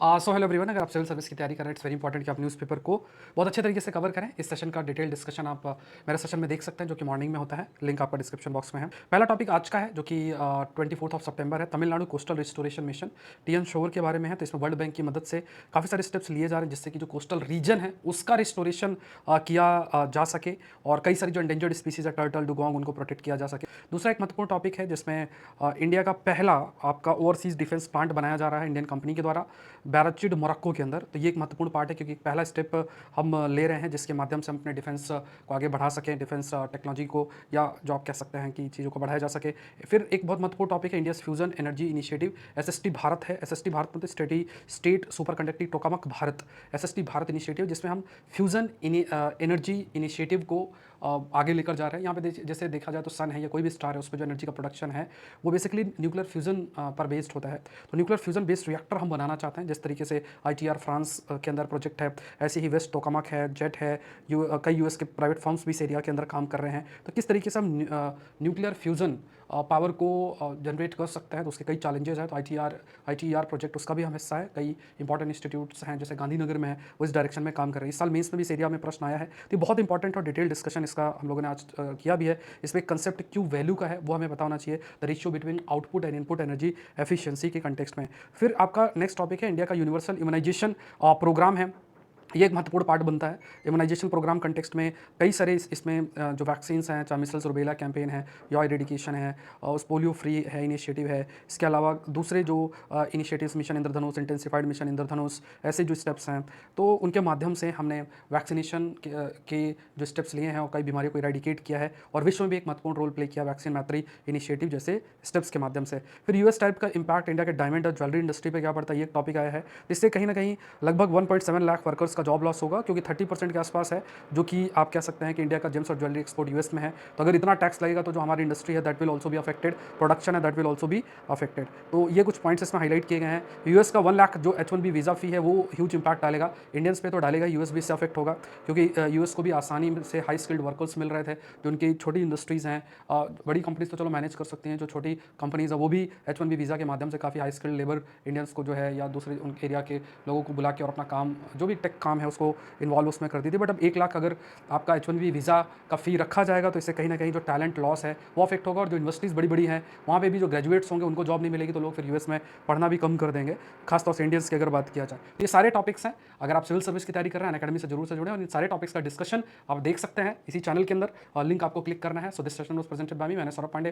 So hello everyone, अगर आप civil service की तैयारी कर रहे हैं, इट्स वेरी इंपॉर्टेंट कि आप न्यूज़पेपर को बहुत अच्छे तरीके से कवर करें। इस सेशन का डिटेल डिस्कशन आप मेरे सेशन में देख सकते हैं, जो कि मॉर्निंग में होता है। लिंक आपका डिस्क्रिप्शन बॉक्स में है। पहला टॉपिक आज का है, जो कि 24 ऑफ सितंबर है। Tamil Nadu coastal restoration mission TN शोर के बारे में है। तो इसमें वर्ल्ड बैंक की मदद से काफ़ी सारे स्टेप्स लिए जा रहे हैं, जिससे कि जो कोस्टल रीजन है उसका रिस्टोरेशन किया जा सके, और कई सारी जो एंडेंजर्ड स्पीसीज है, टर्टल, डुगोंग, उनको प्रोटेक्ट किया जा सके। दूसरा एक महत्वपूर्ण टॉपिक है, जिसमें इंडिया का पहला आपका ओवरसीज डिफेंस प्लांट बनाया जा रहा है इंडियन कंपनी के द्वारा, बैराचिड मोरक्को के अंदर। तो ये एक महत्वपूर्ण पार्ट है, क्योंकि पहला स्टेप हम ले रहे हैं, जिसके माध्यम से हम अपने डिफेंस को आगे बढ़ा सकें, डिफेंस टेक्नोलॉजी को, या जो आप कह सकते हैं कि चीज़ों को बढ़ाया जा सके। फिर एक बहुत महत्वपूर्ण टॉपिक है India's fusion energy initiative, SST Bharat है। एसएसटी भारत मतलब state super conducting tokamak Bharat, SST Bharat initiative, जिसमें हम फ्यूजन एनर्जी इनिशिएटिव को आगे लेकर जा रहे हैं। यहाँ पे जैसे देखा जाए तो सन है या कोई भी स्टार है, उस पर जो एनर्जी का प्रोडक्शन है वो बेसिकली न्यूक्लियर फ्यूजन पर बेस्ड होता है। तो न्यूक्लियर फ्यूजन बेस्ड रिएक्टर हम बनाना चाहते हैं, जिस तरीके से आईटीआर फ्रांस के अंदर प्रोजेक्ट है, ऐसे ही वेस्ट टोकामक है, जेट है, कई यूएस के प्राइवेट फर्म्स भी इस एरिया के अंदर काम कर रहे हैं। तो किस तरीके से हम न्यूक्लियर फ्यूजन पावर को जनरेट कर सकते हैं, तो उसके कई चैलेंजेस हैं। तो आईटीआर प्रोजेक्ट उसका भी हम हिस्सा है। कई इंपॉर्टेंट इंस्टीट्यूट्स हैं, जैसे गांधीनगर में है, वो इस डायरेक्शन में काम कर रहे हैं। इस साल मेंस में भी इस एरिया में प्रश्न आया है। तो बहुत इंपॉर्टेंट और डिटेल डिस्कशन इसका हम लोगों ने आज किया भी है। इसमें कंसेप्ट क्यू वैल्यू का है, वो हमें पता होना चाहिए, the ratio between output and input energy efficiency के कंटेक्स्ट में। फिर आपका नेक्स्ट टॉपिक है इंडिया का यूनिवर्सल इम्यूनाइजेशन प्रोग्राम है। ये एक महत्वपूर्ण पार्ट बनता है इम्यूनाइजेशन प्रोग्राम कंटेक्स्ट में। कई सारे इसमें जो वैक्सीन्स हैं, चाहे मिसल्स रुबेला कैंपेन है, या इरेडिकेशन है, उस पोलियो फ्री है इनिशिएटिव है। इसके अलावा दूसरे जो इनिशिएटिव्स, मिशन इंद्रधनुष, इंटेंसिफाइड मिशन इंद्रधनुष, ऐसे जो स्टेप्स हैं, तो उनके माध्यम से हमने वैक्सीनेशन के जो स्टेप्स लिए हैं और कई बीमारियों को इरेडिकेट किया है, और विश्व में भी एक महत्वपूर्ण रोल प्ले किया वैक्सीन मैत्री इनिशिएटिव जैसे स्टेप्स के माध्यम से। फिर यूएस टाइप का इम्पैक्ट इंडिया के डायमंड और ज्वेलरी इंडस्ट्री पर क्या पड़ता है, ये एक टॉपिक आया है। इससे कहीं ना कहीं लगभग 1.7 लाख वर्कर्स का जॉब लॉस होगा, क्योंकि 30% के आसपास है, जो कि आप कह सकते हैं कि इंडिया का जेम्स और ज्वेलरी एक्सपोर्ट यूएस में है। तो अगर इतना टैक्स लगेगा, तो जो हमारी इंडस्ट्री है that will also be affected, production है that will also be affected. तो ये कुछ पॉइंट्स इसमें हाईलाइट किए गए हैं। यूएस का 1 लाख जो H1B वीज़ा फी है, वो ह्यूज इंपैक्ट डालेगा इंडियंस पे, तो डालेगा, यूएस भी इससे अफेक्ट होगा, क्योंकि यूएस को भी आसानी से हाई स्किल्ड वर्कर्स मिल रहे थे। जो उनकी छोटी इंडस्ट्रीज़ हैं, बड़ी कंपनीज तो चलो मैनेज कर सकती हैं, जो छोटी कंपनीज है वो भी H1B वीज़ा के माध्यम से काफ़ी हाई स्किल्ड लेबर इंडियंस को जो है, या दूसरे उन एरिया के लोगों को बुला के और अपना काम, जो भी टेक काम है, उसको इन्वॉल्व उसमें करती थी। बट अब 1 लाख अगर आपका H1B वीज़ा का फ़ी रखा जाएगा, तो इससे कहीं ना कहीं जो टैलेंट लॉस है वो अफेक्ट होगा, और जो यूनिवर्सिटीज़ बड़ी बड़ी हैं वहाँ पे भी जो ग्रेजुएट्स होंगे उनको जॉब नहीं मिलेगी, तो लोग फिर यूएस में पढ़ना भी कम कर देंगे, खासतौर से इंडियंस की अगर बात किया जाए। तो ये सारे टॉपिक्स हैं। अगर आप सिविल सर्विस की तैयारी कर रहे हैं, अकेडमी से जरूर से जुड़े, और इन सारे टॉपिक्स का डिस्कशन आप देख सकते हैं इसी चैनल के अंदर, और लिंक आपको क्लिक करना है। So this session was presented by me, मैंने सौरभ पांडे।